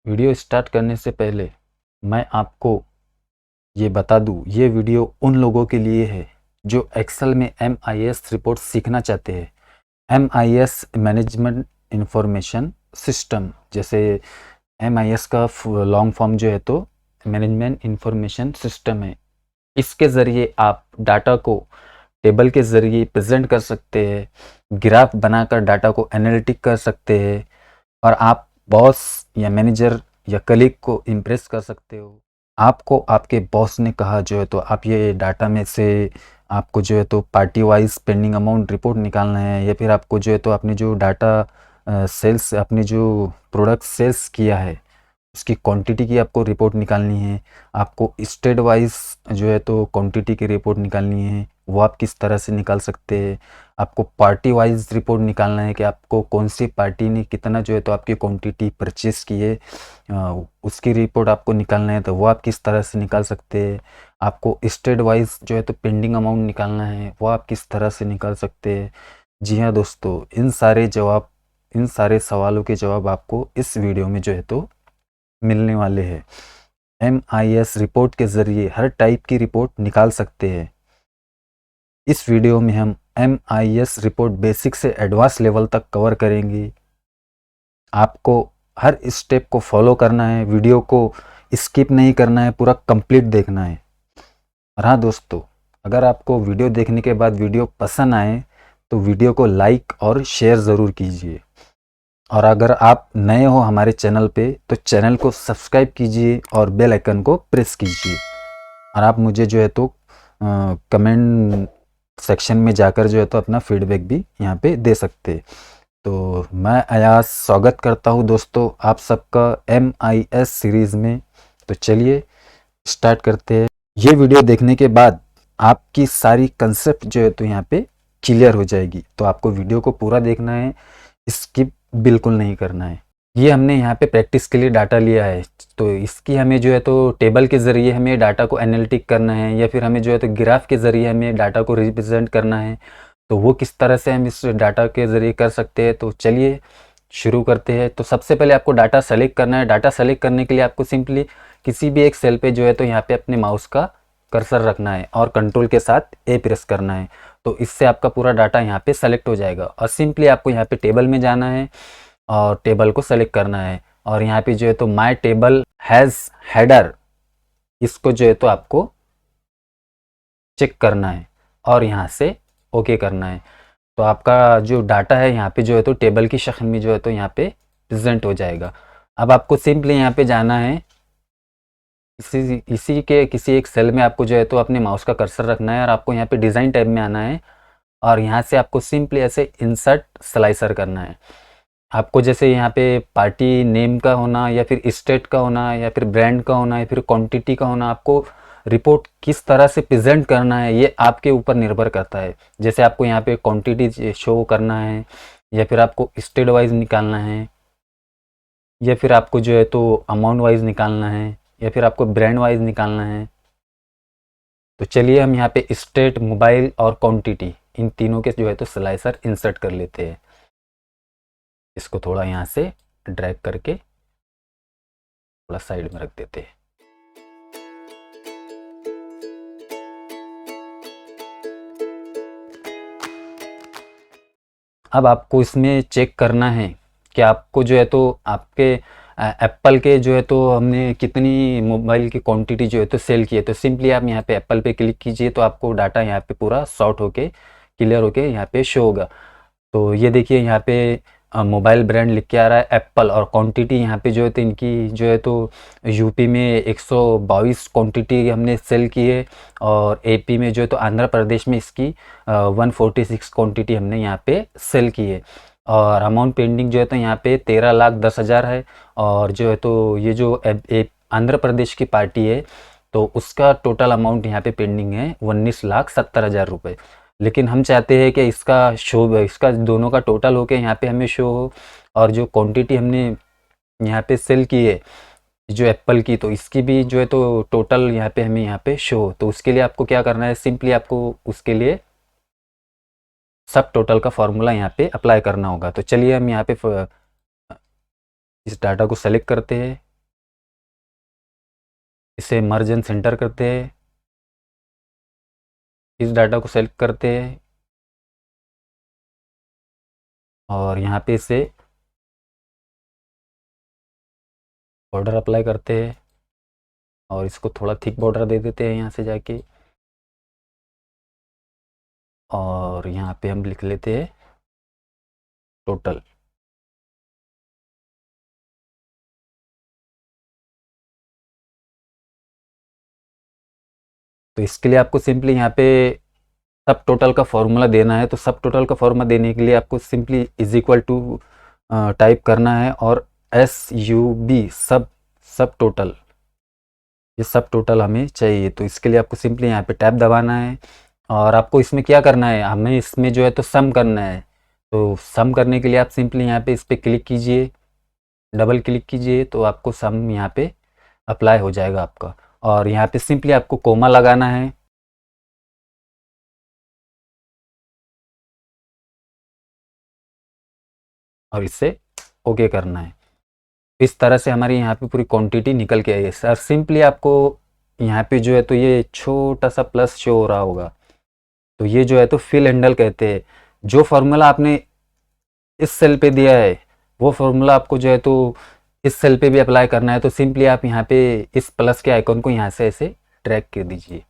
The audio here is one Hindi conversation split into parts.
वीडियो स्टार्ट करने से पहले मैं आपको ये बता दूँ, ये वीडियो उन लोगों के लिए है जो एक्सेल में MIS रिपोर्ट सीखना चाहते हैं। MIS मैनेजमेंट इंफॉर्मेशन सिस्टम, जैसे MIS का लॉन्ग फॉर्म जो है तो मैनेजमेंट इंफॉर्मेशन सिस्टम है। इसके ज़रिए आप डाटा को टेबल के ज़रिए प्रेजेंट कर सकते हैं, ग्राफ बनाकर डाटा को एनालिटिक कर सकते हैं और आप बॉस या मैनेजर या कलीग को इम्प्रेस कर सकते हो। आपको आपके बॉस ने कहा जो है तो आप ये डाटा में से आपको जो है तो party wise pending amount report निकालना है, या फिर आपको जो है तो आपने जो डाटा सेल्स अपने जो प्रोडक्ट सेल्स किया है उसकी क्वांटिटी की आपको रिपोर्ट निकालनी है। आपको स्टेट वाइज जो है तो क्वांटिटी की रिपोर्ट निकालनी है, वो आप किस तरह से निकाल सकते हैं। आपको पार्टी वाइज रिपोर्ट निकालना है कि आपको कौन सी पार्टी ने कितना जो है तो आपकी क्वांटिटी परचेस की है, उसकी रिपोर्ट आपको निकालना है, तो वो आप किस तरह से निकाल सकते हैं। आपको स्टेट वाइज जो है तो पेंडिंग अमाउंट निकालना है, वो आप किस तरह से निकाल सकते हैं। जी हाँ दोस्तों, इन सारे सवालों के जवाब आपको इस वीडियो में जो है तो मिलने वाले हैं। MIS रिपोर्ट के ज़रिए हर टाइप की रिपोर्ट निकाल सकते हैं। इस वीडियो में हम MIS रिपोर्ट बेसिक से एडवांस लेवल तक कवर करेंगे। आपको हर स्टेप को फॉलो करना है, वीडियो को स्किप नहीं करना है, पूरा कंप्लीट देखना है। और हाँ दोस्तों, अगर आपको वीडियो देखने के बाद वीडियो पसंद आए तो वीडियो को लाइक और शेयर ज़रूर कीजिए। और अगर आप नए हो हमारे चैनल पे तो चैनल को सब्सक्राइब कीजिए और बेल आइकन को प्रेस कीजिए। और आप मुझे जो है तो कमेंट सेक्शन में जाकर जो है तो अपना फीडबैक भी यहाँ पे दे सकते। तो मैं अयाज स्वागत करता हूँ दोस्तों आप सबका MIS सीरीज़ में। तो चलिए स्टार्ट करते हैं। ये वीडियो देखने के बाद आपकी सारी कंसेप्ट जो है तो यहाँ पे क्लियर हो जाएगी। तो आपको वीडियो को पूरा देखना है, स्किप बिल्कुल नहीं करना है। ये हमने यहाँ पे प्रैक्टिस के लिए डाटा लिया है, तो इसकी हमें जो है तो टेबल के ज़रिए हमें डाटा को एनालिटिक करना है, या फिर हमें जो है तो ग्राफ के ज़रिए हमें डाटा को रिप्रेजेंट करना है। तो वो किस तरह से हम इस डाटा के ज़रिए कर सकते हैं, तो चलिए शुरू करते हैं। तो सबसे पहले आपको डाटा सेलेक्ट करना है। डाटा सेलेक्ट करने के लिए आपको सिंपली किसी भी एक सेल पे जो है तो यहाँ पे अपने माउस का कर्सर रखना है और कंट्रोल के साथ A प्रेस करना है। तो इससे आपका पूरा डाटा यहाँ पे सेलेक्ट हो जाएगा। और सिंपली आपको यहाँ पे टेबल में जाना है और टेबल को सेलेक्ट करना है, और यहाँ पे जो है तो माय टेबल हैज़ हेडर, इसको जो है तो आपको चेक करना है और यहाँ से ओके करना है। तो आपका जो डाटा है यहाँ पे जो है तो टेबल की शक्ल में जो है तो यहाँ पे प्रेजेंट हो जाएगा। अब आपको सिंपली यहाँ पे जाना है, इसी के किसी एक सेल में आपको जो है तो अपने माउस का कर्सर रखना है और आपको यहाँ पे डिज़ाइन टैब में आना है और यहाँ से आपको सिंपली ऐसे इंसर्ट स्लाइसर करना है। आपको जैसे यहाँ पे पार्टी नेम का होना, या फिर स्टेट का होना, या फिर ब्रांड का होना, या फिर क्वांटिटी का होना, आपको रिपोर्ट किस तरह से प्रेजेंट करना है ये आपके ऊपर निर्भर करता है। जैसे आपको यहाँ पे क्वांटिटी शो करना है, या फिर आपको स्टेट वाइज निकालना है, या फिर आपको जो है तो अमाउंट वाइज निकालना है, या फिर आपको ब्रांड वाइज निकालना है। तो चलिए हम यहाँ पे स्टेट, मोबाइल और क्वांटिटी, इन तीनों के जो है तो स्लाइसर इंसर्ट कर लेते हैं। इसको थोड़ा यहाँ से ड्रैग करके थोड़ा साइड में रख देते हैं। अब आपको इसमें चेक करना है कि आपको जो है तो आपके एप्पल के जो है तो हमने कितनी मोबाइल की क्वांटिटी जो है तो सेल की है। तो सिंपली आप यहाँ पे एप्पल पे क्लिक कीजिए, तो आपको डाटा यहाँ पे पूरा सॉर्ट होके क्लियर होके यहाँ पे शो होगा। तो ये देखिए यहाँ पे मोबाइल ब्रांड लिख के आ रहा है एप्पल, और क्वांटिटी यहाँ पे जो है तो इनकी जो है तो यूपी में 122 क्वांटिटी हमने सेल की है, और एपी में जो है तो आंध्र प्रदेश में इसकी 146 क्वांटिटी हमने यहाँ पे सेल की है। और अमाउंट पेंडिंग जो है तो यहाँ पे 13,10,000 है। और जो है तो ये जो आंध्र प्रदेश की पार्टी है तो उसका टोटल अमाउंट यहाँ पे पेंडिंग है 19,70,000 रुपये। लेकिन हम चाहते हैं कि इसका दोनों का टोटल होके यहाँ पे हमें शो हो, और जो क्वांटिटी हमने यहाँ पे सेल की है जो एप्पल की, तो इसकी भी जो है तो टोटल यहाँ पे हमें यहाँ पे शो हो। तो उसके लिए आपको क्या करना है, सिंपली आपको उसके लिए सब टोटल का फॉर्मूला यहाँ पे अप्लाई करना होगा। तो चलिए हम यहाँ पे इस डाटा को सेलेक्ट करते हैं इसे मर्ज एंड सेंटर करते हैं, इस डाटा को सेलेक्ट करते हैं और यहाँ पे इसे बॉर्डर अप्लाई करते हैं और इसको थोड़ा थिक बॉर्डर दे देते हैं यहाँ से जाके, और यहाँ पे हम लिख लेते हैं टोटल। तो इसके लिए आपको सिंपली यहाँ पे सब टोटल का फॉर्मूला देना है। तो सब टोटल का फॉर्मूला देने के लिए आपको simply is equal to type करना है और SUB सब टोटल, ये सब टोटल हमें चाहिए। तो इसके लिए आपको सिंपली यहाँ पे टैब दबाना है और आपको इसमें क्या करना है, हमें इसमें जो है तो सम करना है। तो सम करने के लिए आप सिंपली यहाँ पे इस पर क्लिक कीजिए, डबल क्लिक कीजिए, तो आपको सम यहाँ पे अप्लाई हो जाएगा आपका। और यहाँ पे सिंपली आपको कोमा लगाना है और इससे ओके करना है। इस तरह से हमारी यहाँ पे पूरी क्वांटिटी निकल के आई है सर। सिंपली आपको यहाँ पे जो है तो ये छोटा सा प्लस शो हो रहा होगा, तो ये जो है तो फिल हैंडल कहते हैं। जो फॉर्मूला आपने इस सेल पे दिया है वो फॉर्मूला आपको जो है तो इस सेल पे भी अप्लाई करना है। तो सिंपली आप यहाँ पे इस प्लस के आइकॉन को यहाँ से ऐसे ड्रैग कर दीजिए,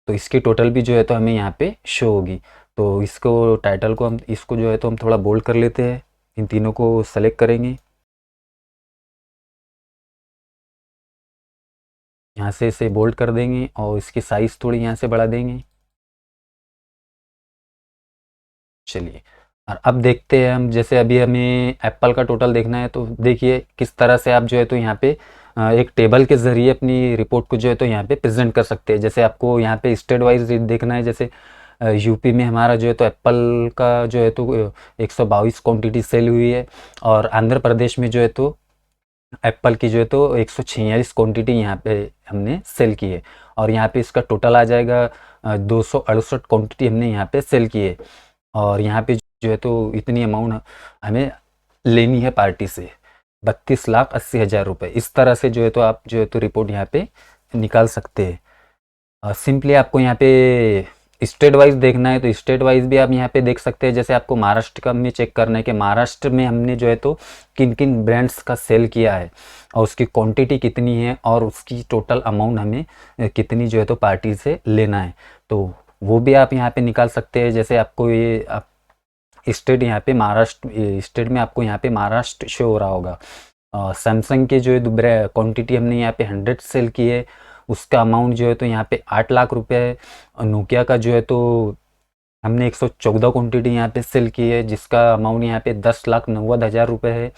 तो इसकी टोटल भी जो है तो हमें यहाँ पे शो होगी। तो इसको टाइटल को हम इसको जो है तो हम थोड़ा बोल्ड कर लेते हैं, इन तीनों को सेलेक्ट करेंगे, यहाँ से इसे बोल्ड कर देंगे और इसकी साइज़ थोड़ी यहाँ से बढ़ा देंगे। चलिए, और अब देखते हैं हम, जैसे अभी हमें एप्पल का टोटल देखना है तो देखिए किस तरह से आप जो है तो यहाँ पे एक टेबल के ज़रिए अपनी रिपोर्ट को जो है तो यहाँ पे प्रेजेंट कर सकते हैं। जैसे आपको यहाँ पे स्टेट वाइज देखना है, जैसे यूपी में हमारा जो है तो एप्पल का जो है तो 122 क्वांटिटी सेल हुई है और आंध्र प्रदेश में जो है तो एप्पल की जो है तो 146 क्वांटिटी यहाँ पे हमने सेल की है और यहाँ पे इसका टोटल आ जाएगा 268 क्वांटिटी हमने यहाँ पे सेल की है। और यहाँ पे जो है तो इतनी अमाउंट हमें लेनी है पार्टी से 32,80,000 रुपये। इस तरह से जो है तो आप जो है तो रिपोर्ट यहाँ पे निकाल सकते हैं। सिंपली आपको यहाँ पे स्टेट वाइज देखना है तो स्टेट वाइज भी आप यहाँ पे देख सकते हैं। जैसे आपको महाराष्ट्र का में चेक करना है कि महाराष्ट्र में हमने जो है तो किन किन ब्रांड्स का सेल किया है और उसकी क्वांटिटी कितनी है और उसकी टोटल अमाउंट हमें कितनी जो है तो पार्टी से लेना है, तो वो भी आप यहाँ पे निकाल सकते हैं। जैसे आपको ये आप स्टेट यहाँ पे महाराष्ट्र स्टेट में आपको यहाँ पे महाराष्ट्र शो हो रहा होगा। सैमसंग के जो है क्वांटिटी हमने यहाँ पे 100 सेल की है, उसका अमाउंट जो है तो यहाँ पे 8 लाख रुपए है। और नोकिया का जो है तो हमने 114 क्वांटिटी यहाँ पे सेल की है जिसका अमाउंट यहाँ पे 10,90,000 रुपये है।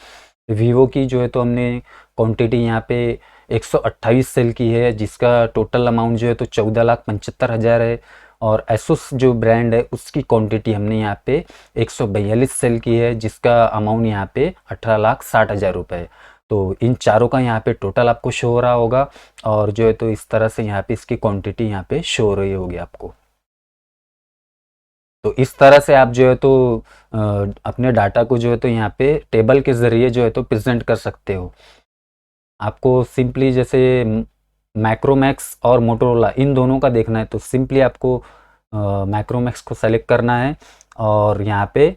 वीवो की जो है तो हमने क्वांटिटी यहाँ पे 128 सेल की है जिसका टोटल अमाउंट जो है तो 14,75,000 है। और एसुस जो ब्रांड है उसकी क्वांटिटी हमने यहाँ पे 142 सेल की है जिसका अमाउंट यहाँ पे 18,60,000 रुपये है। तो इन चारों का यहाँ पे टोटल आपको शो हो रहा होगा और जो है तो इस तरह से यहाँ पे इसकी क्वांटिटी यहाँ पे शो हो रही होगी आपको। तो इस तरह से आप जो है तो अपने डाटा को जो है तो यहाँ पे टेबल के ज़रिए जो है तो प्रेजेंट कर सकते हो। आपको सिंपली जैसे मैक्रोमैक्स और मोटोरोला इन दोनों का देखना है तो सिंपली आपको मैक्रोमैक्स को सेलेक्ट करना है और यहाँ पे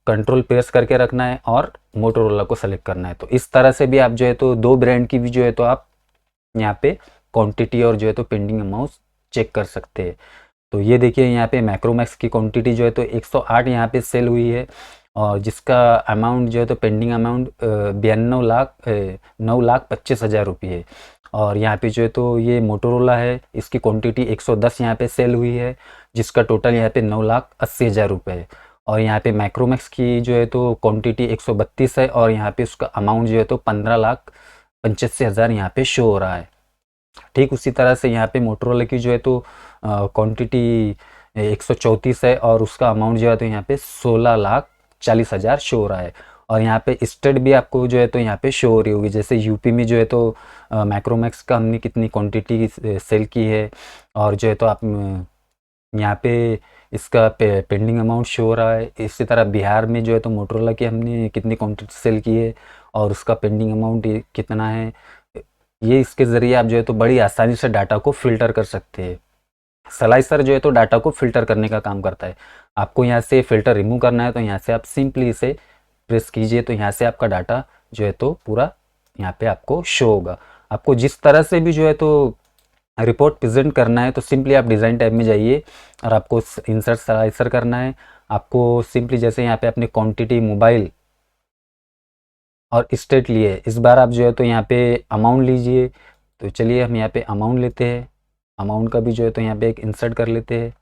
कंट्रोल प्रेस करके रखना है और मोटोरोला को सेलेक्ट करना है। तो इस तरह से भी आप जो है तो दो ब्रांड की भी जो है तो आप यहाँ पे क्वांटिटी और जो है तो पेंडिंग अमाउंट चेक कर सकते हैं। तो ये देखिए यहाँ पे मैक्रोमैक्स की क्वांटिटी जो है तो 108 यहाँ पे सेल हुई है और जिसका अमाउंट जो है तो पेंडिंग अमाउंट 9,25,000 रुपये है। और यहाँ पे जो है तो ये मोटोरोला है, इसकी क्वांटिटी 110 यहाँ पे सेल हुई है जिसका टोटल यहाँ पे 9,80,000 रुपये है। और यहाँ पे मैक्रोमैक्स की जो है तो क्वांटिटी 132 है और यहाँ पे उसका अमाउंट जो है तो 15,85,000 यहाँ पे शो हो रहा है। ठीक उसी तरह से यहाँ पे मोटरोला की जो है तो क्वांटिटी 134 है और उसका अमाउंट जो है तो यहाँ पे 16,40,000 शो हो रहा है। और यहाँ पे स्टेट भी आपको जो है तो यहाँ पे शो हो रही होगी। जैसे यूपी में जो है तो मैक्रोमैक्स का हमने कितनी क्वांटिटी सेल की है और जो है तो आप यहाँ पे इसका पेंडिंग अमाउंट शो हो रहा है। इसी तरह बिहार में जो है तो मोटरोला की हमने कितनी क्वांटिटी सेल की है और उसका पेंडिंग अमाउंट कितना है, ये इसके ज़रिए आप जो है तो बड़ी आसानी से डाटा को फ़िल्टर कर सकते हैं। स्लाइसर जो है तो डाटा को फ़िल्टर करने का काम करता है। आपको यहाँ से फ़िल्टर रिमूव करना है तो यहाँ से आप सिंपली इसे प्रेस कीजिए तो यहाँ से आपका डाटा जो है तो पूरा यहाँ पे आपको शो होगा। आपको जिस तरह से भी जो है तो रिपोर्ट प्रेजेंट करना है तो सिंपली आप डिज़ाइन टैब में जाइए और आपको इंसर्ट स्लाइसर करना है। आपको सिंपली जैसे यहाँ पे अपने क्वांटिटी, मोबाइल और स्टेट लिए, इस बार आप जो है तो यहाँ पे अमाउंट लीजिए। तो चलिए हम यहाँ पे अमाउंट लेते हैं। अमाउंट का भी जो है तो यहाँ पे एक इंसर्ट कर लेते हैं।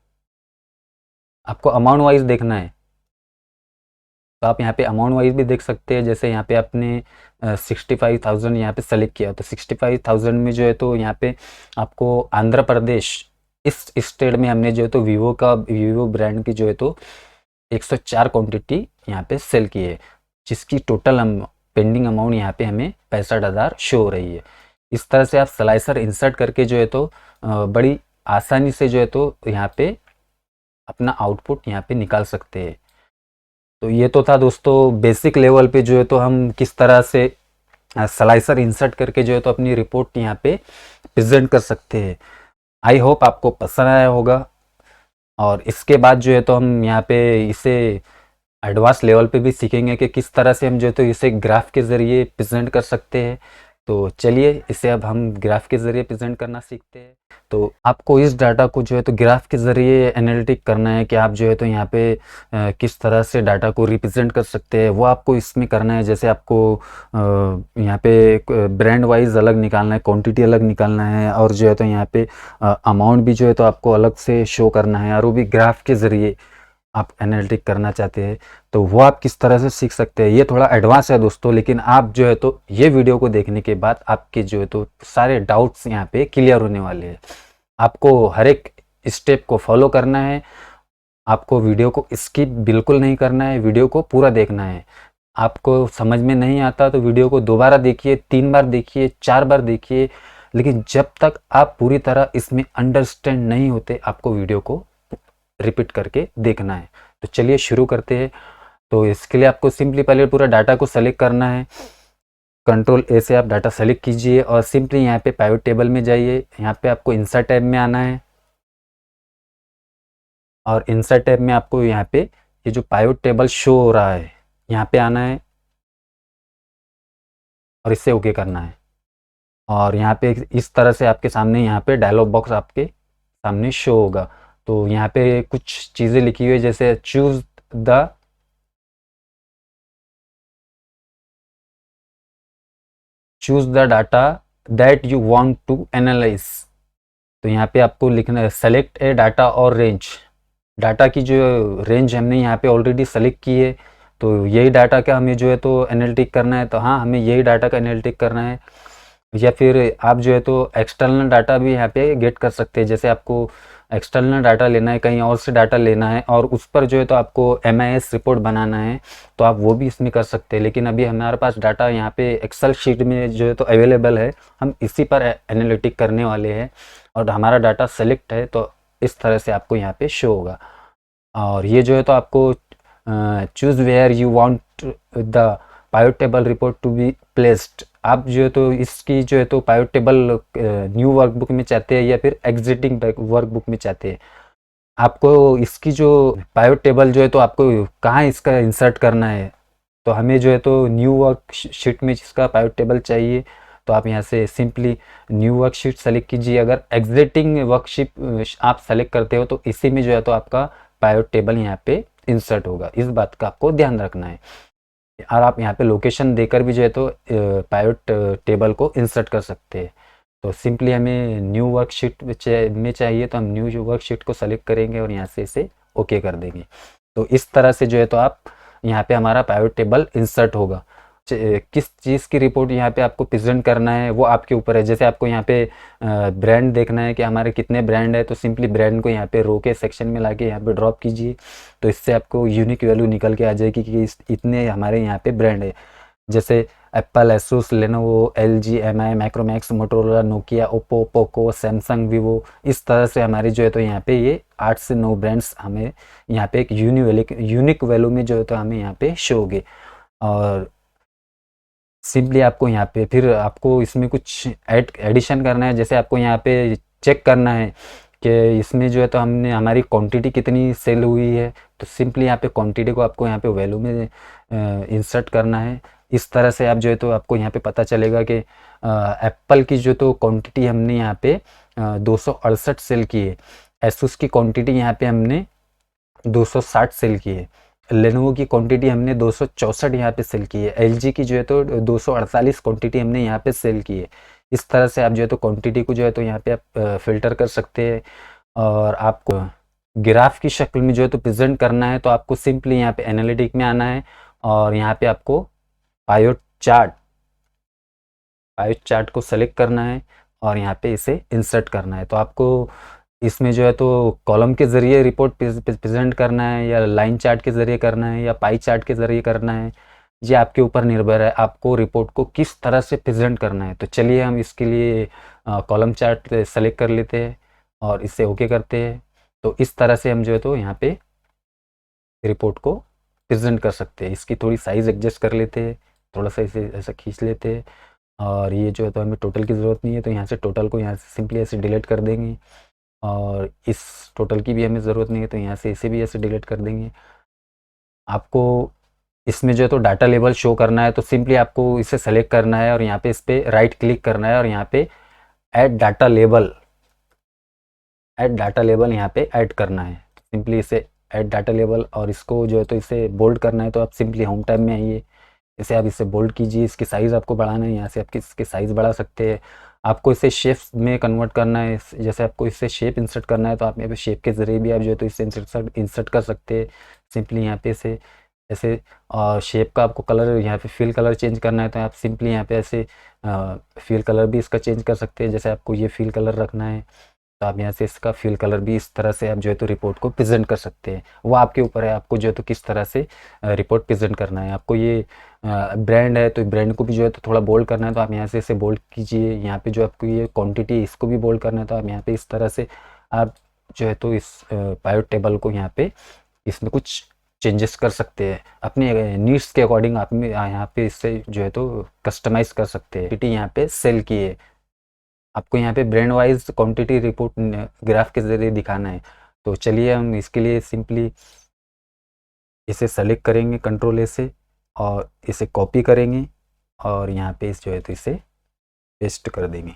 आपको अमाउंट वाइज देखना है तो आप यहाँ पे अमाउंट वाइज भी देख सकते हैं। जैसे यहाँ पे आपने 65,000 यहाँ पे सेलेक्ट किया तो 65,000 में जो है तो यहाँ पे आपको आंध्र प्रदेश, इस स्टेट में हमने जो है तो वीवो ब्रांड की जो है तो 104 क्वांटिटी यहाँ पे सेल की है, जिसकी टोटल पेंडिंग अमाउंट यहाँ पे हमें 65,000 शो हो रही है। इस तरह से आप स्लाइसर इंसर्ट करके जो है तो बड़ी आसानी से जो है तो यहाँ पे अपना आउटपुट यहाँ पे निकाल सकते हैं। तो ये तो था दोस्तों बेसिक लेवल पे जो है तो हम किस तरह से स्लाइसर इंसर्ट करके जो है तो अपनी रिपोर्ट यहाँ पे प्रेजेंट कर सकते हैं। आई होप आपको पसंद आया होगा और इसके बाद जो है तो हम यहाँ पे इसे एडवांस लेवल पे भी सीखेंगे कि किस तरह से हम जो है तो इसे ग्राफ के ज़रिए प्रेजेंट कर सकते हैं। तो चलिए इसे अब हम ग्राफ के ज़रिए प्रेजेंट करना सीखते हैं। तो आपको इस डाटा को जो है तो ग्राफ के ज़रिए एनालिटिक करना है कि आप जो है तो यहाँ पे किस तरह से डाटा को रिप्रेजेंट कर सकते हैं, वो आपको इसमें करना है। जैसे आपको यहाँ पे ब्रांड वाइज अलग निकालना है, क्वांटिटी अलग निकालना है और जो है तो यहाँ पे अमाउंट भी जो है तो आपको अलग से शो करना है और वो भी ग्राफ के ज़रिए आप एनालिटिक करना चाहते हैं। तो वो आप किस तरह से सीख सकते हैं, ये थोड़ा एडवांस है दोस्तों, लेकिन आप जो है तो ये वीडियो को देखने के बाद आपके जो है तो सारे डाउट्स यहाँ पे क्लियर होने वाले हैं। आपको हर एक स्टेप को फॉलो करना है, आपको वीडियो को स्किप बिल्कुल नहीं करना है, वीडियो को पूरा देखना है। आपको समझ में नहीं आता तो वीडियो को दोबारा देखिए, 3 बार देखिए, 4 बार देखिए, लेकिन जब तक आप पूरी तरह इसमें अंडरस्टैंड नहीं होते आपको वीडियो को रिपीट करके देखना है। तो चलिए शुरू करते हैं। तो इसके लिए आपको सिंपली पहले पूरा डाटा को सेलेक्ट करना है। कंट्रोल ए से आप डाटा सेलेक्ट कीजिए और सिंपली यहाँ पे पाइवट टेबल में जाइए। यहाँ पे आपको इंसर्ट टैब में आना है और इंसर्ट टैब में आपको यहाँ पे ये जो पाइवट टेबल शो हो रहा है यहाँ पे आना है और इससे ओके करना है। और यहाँ पे इस तरह से आपके सामने यहाँ पे डायलॉग बॉक्स आपके सामने शो होगा। तो यहाँ पे कुछ चीज़ें लिखी हुई है जैसे choose the data that you want to analyze. तो यहाँ पे आपको लिखना है सेलेक्ट ए डाटा और रेंज। डाटा की जो रेंज हमने यहाँ पे ऑलरेडी सेलेक्ट की है, तो यही डाटा का हमें जो है तो एनालिटिक करना है। तो हाँ, हमें यही डाटा का एनालिटिक करना है। या फिर आप जो है तो एक्सटर्नल डाटा भी यहाँ पे गेट कर सकते हैं। जैसे आपको एक्सटर्नल डाटा लेना है, कहीं और से डाटा लेना है और उस पर जो है तो आपको MIS रिपोर्ट बनाना है, तो आप वो भी इसमें कर सकते हैं। लेकिन अभी हमारे पास डाटा यहाँ पे एक्सेल शीट में जो है तो अवेलेबल है, हम इसी पर एनालिटिक करने वाले हैं और हमारा डाटा सेलेक्ट है तो इस तरह से आपको यहाँ पे शो होगा। और ये जो है तो आपको choose where you want the pivot table report to be placed. आप जो है तो इसकी जो है तो पाइवट टेबल न्यू वर्कबुक में चाहते हैं या फिर एग्जिटिंग वर्कबुक में चाहते हैं। आपको इसकी जो पाइवट टेबल जो है तो आपको कहाँ इसका इंसर्ट करना है, तो हमें जो है तो न्यू वर्कशीट में जिसका पाइवट टेबल चाहिए तो आप यहाँ से सिंपली न्यू वर्कशीट सेलेक्ट कीजिए। अगर एग्जिटिंग वर्कशीट आप सेलेक्ट करते हो तो इसी में जो है तो आपका पाइवट टेबल यहाँ पे इंसर्ट होगा। इस बात का आपको ध्यान रखना है। और आप यहाँ पे लोकेशन देकर भी जो है तो पाइवट टेबल को इंसर्ट कर सकते हैं। तो सिंपली हमें न्यू वर्कशीट में चाहिए तो हम न्यू वर्कशीट को सेलेक्ट करेंगे और यहाँ से इसे ओके कर देंगे। तो इस तरह से जो है तो आप यहाँ पे हमारा पाइवट टेबल इंसर्ट होगा। किस चीज़ की रिपोर्ट यहाँ पे आपको प्रेजेंट करना है वो आपके ऊपर है। जैसे आपको यहाँ पे ब्रांड देखना है कि हमारे कितने ब्रांड है, तो सिंपली ब्रांड को यहाँ पे रो के सेक्शन में लाके यहाँ पे ड्रॉप कीजिए, तो इससे आपको यूनिक वैल्यू निकल के आ जाएगी कि इतने हमारे यहाँ पे ब्रांड है। जैसे Apple, Asus, Lenovo, LG, MI, Micromax, Motorola, Nokia, Oppo, Poco, Samsung, Vivo, इस तरह से हमारे जो है तो यहाँ पे ये 8 से 9 ब्रांड्स हमें यहाँ पे एक यूनिक वैल्यू में जो है तो हमें यहाँ पे शो होंगे। और सिंपली आपको यहाँ पे फिर आपको इसमें कुछ एडिशन करना है। जैसे आपको यहाँ पे चेक करना है कि इसमें जो है तो हमने हमारी क्वांटिटी कितनी सेल हुई है, तो सिंपली यहाँ पे क्वांटिटी को आपको यहाँ पे वैल्यू में इंसर्ट करना है। इस तरह से आप जो है तो आपको यहाँ पे पता चलेगा कि एप्पल की जो तो क्वांटिटी हमने यहाँ पे 268 सेल की है, एसूस की क्वांटिटी यहाँ पे हमने 260 सेल की है, लेनोवो की क्वांटिटी हमने 264 यहाँ पे सेल की है, एलजी की जो है तो 248 क्वांटिटी हमने यहाँ पे सेल की है। इस तरह से आप जो है तो क्वांटिटी को जो है तो यहाँ पे आप फिल्टर कर सकते हैं। और आपको ग्राफ की शक्ल में जो है तो प्रेजेंट करना है, तो आपको सिंपली यहाँ पे एनालिटिक में आना है और यहाँ पे आपको पायोट चार्ट को सेलेक्ट करना है और यहाँ पे इसे इंसर्ट करना है। तो आपको इसमें जो है तो कॉलम के ज़रिए रिपोर्ट प्रेजेंट करना है या लाइन चार्ट के ज़रिए करना है या पाई चार्ट के ज़रिए करना है, ये आपके ऊपर निर्भर है आपको रिपोर्ट को किस तरह से प्रेजेंट करना है। तो चलिए हम इसके लिए कॉलम चार्ट सेलेक्ट कर लेते हैं और इसे ओके करते हैं। तो इस तरह से हम जो है तो यहाँ पे रिपोर्ट को प्रेजेंट कर सकते हैं। इसकी थोड़ी साइज़ एडजस्ट कर लेते हैं, थोड़ा सा इसे ऐसा खींच लेते हैं। और ये जो है तो हमें टोटल की ज़रूरत नहीं है, तो यहाँ से टोटल को यहाँ से सिंपली ऐसे डिलीट कर देंगे। और इस टोटल की भी हमें ज़रूरत नहीं है, तो यहाँ से इसे भी ऐसे डिलीट कर देंगे। आपको इसमें जो है तो डाटा लेबल शो करना है, तो सिंपली आपको इसे सेलेक्ट करना है और यहाँ पे इस पर राइट क्लिक करना है और यहाँ पे ऐड डाटा लेबल यहाँ पे ऐड करना है। सिंपली इसे ऐड डाटा लेबल और इसको जो है तो इसे बोल्ड करना है। तो आप सिंपली होम टैब में आइए, इसे आप इसे बोल्ड कीजिए। इसकी साइज़ आपको बढ़ाना है, यहाँ से आप इसकी साइज़ बढ़ा सकते हैं। आपको इसे शेप्स में कन्वर्ट करना है, जैसे आपको इसे शेप इंसर्ट करना है तो आप यहाँ पे शेप के ज़रिए भी आप जो है तो इसे इंसर्ट कर सकते हैं। सिंपली यहाँ पे इसे ऐसे और शेप का आपको कलर यहाँ पे फिल कलर चेंज करना है, तो आप सिंपली यहाँ पे ऐसे फिल कलर भी इसका चेंज कर सकते हैं। जैसे आपको ये फिल कलर रखना है तो आप यहाँ से इसका फिल कलर भी इस तरह से आप जो है तो रिपोर्ट को प्रेजेंट कर सकते हैं। वो आपके ऊपर है, आपको जो है तो किस तरह से रिपोर्ट प्रेजेंट करना है। आपको ये ब्रांड है तो ब्रांड को भी जो है तो थोड़ा बोल्ड करना है, तो आप यहाँ से इसे बोल्ड कीजिए। यहाँ पे जो आपको ये क्वांटिटी इसको भी बोल्ड करना है, तो आप यहाँ पे इस तरह से आप जो है तो इस पायोट टेबल को यहाँ पे इसमें कुछ चेंजेस कर सकते हैं अपने नीड्स के अकॉर्डिंग। आप यहाँ पे इससे जो है तो कस्टमाइज कर सकते हैं। क्वांटिटी यहाँ पे सेल की है, आपको यहाँ पे brand wise quantity report graph के ज़रिए दिखाना है। तो चलिए हम इसके लिए सिंपली इसे सेलेक्ट करेंगे कंट्रोल ए से और इसे कॉपी करेंगे और यहाँ पे जो है तो इसे पेस्ट कर देंगे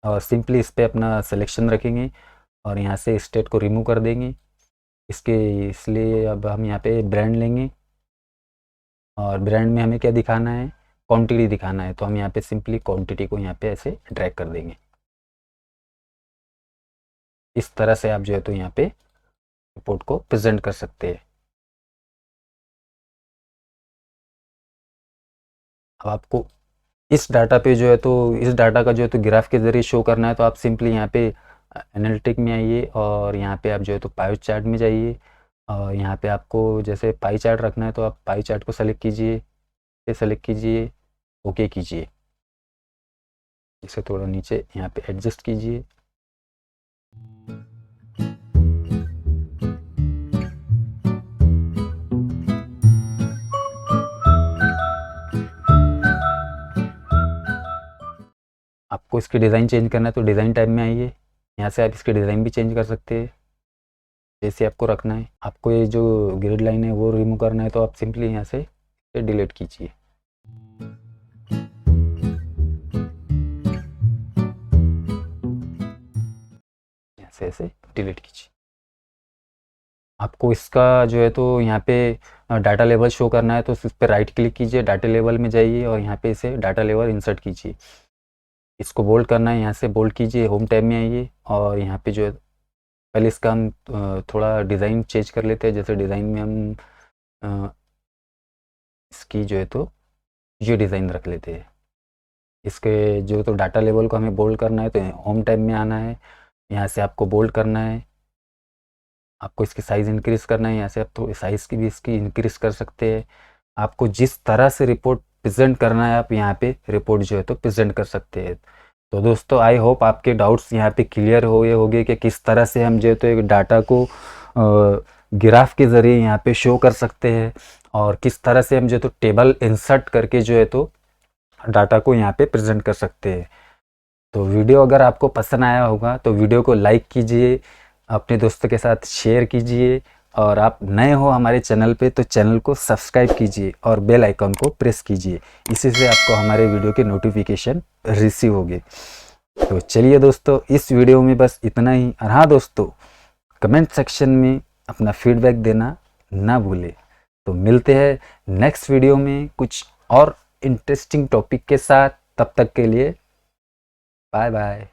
और सिंपली इस पर अपना सिलेक्शन रखेंगे और यहाँ से स्टेट को रिमूव कर देंगे इसके। इसलिए अब हम यहाँ पे ब्रांड लेंगे और ब्रांड में हमें क्या दिखाना है, क्वांटिटी दिखाना है। तो हम यहाँ पे सिंपली क्वांटिटी को यहाँ पे ऐसे ड्रैग कर देंगे। इस तरह से आप जो है तो यहाँ पे रिपोर्ट को प्रेजेंट कर सकते हैं। अब आपको इस डाटा पे जो है तो इस डाटा का जो है तो ग्राफ के ज़रिए शो करना है, तो आप सिंपली यहाँ पे एनालिटिक में आइए और यहाँ पे आप जो है तो पाई चार्ट में जाइए और यहाँ पे आपको जैसे पाई चार्ट रखना है तो आप पाई चार्ट को सेलेक्ट कीजिए, सेलेक्ट कीजिए, ओके कीजिए। इसे थोड़ा नीचे यहाँ पे एडजस्ट कीजिए। आपको इसकी डिज़ाइन चेंज करना है तो डिज़ाइन टाइप में आइए, यहाँ से आप इसकी डिज़ाइन भी चेंज कर सकते हैं जैसे आपको रखना है। आपको ये जो ग्रिड लाइन है वो रिमूव करना है तो आप सिंपली यहाँ से डिलीट कीजिए। ऐसे डिलीट कीजिए। आपको इसका जो है तो यहाँ पे डाटा लेवल शो करना है तो इस पर राइट क्लिक कीजिए, डाटा लेवल में जाइए और यहाँ पे इसे डाटा लेवल इंसर्ट कीजिए। इसको बोल्ड करना है, यहाँ से बोल्ड कीजिए, होम टैब में आइए और यहाँ पे जो है पहले इसका हम थोड़ा डिज़ाइन चेंज कर लेते हैं। जैसे डिज़ाइन में हम इसकी जो है तो ये डिज़ाइन रख लेते हैं। इसके जो तो डाटा लेवल को हमें बोल्ड करना है तो होम टैब में आना है, यहाँ से आपको बोल्ड करना है, आपको इसकी साइज़ इंक्रीज़ करना है। यहाँ से आप तो साइज़ की भी इसकी इंक्रीज़ कर सकते हैं। आपको जिस तरह से रिपोर्ट प्रेजेंट करना है आप यहाँ पे रिपोर्ट जो है तो प्रेजेंट कर सकते हैं। तो दोस्तों आई होप आपके डाउट्स यहाँ पे क्लियर हो गए होंगे कि किस तरह से हम जो है तो एक डाटा को ग्राफ के ज़रिए यहाँ पे शो कर सकते हैं, और किस तरह से हम जो तो टेबल इंसर्ट करके जो है तो डाटा को यहाँ पे प्रेजेंट कर सकते हैं। तो वीडियो अगर आपको पसंद आया होगा तो वीडियो को लाइक कीजिए, अपने दोस्तों के साथ शेयर कीजिए, और आप नए हो हमारे चैनल पे तो चैनल को सब्सक्राइब कीजिए और बेल आइकन को प्रेस कीजिए। इसी से आपको हमारे वीडियो के नोटिफिकेशन रिसीव होंगे। तो चलिए दोस्तों, इस वीडियो में बस इतना ही। और हाँ दोस्तों, कमेंट सेक्शन में अपना फीडबैक देना ना भूलें। तो मिलते हैं नेक्स्ट वीडियो में कुछ और इंटरेस्टिंग टॉपिक के साथ। तब तक के लिए बाय बाय।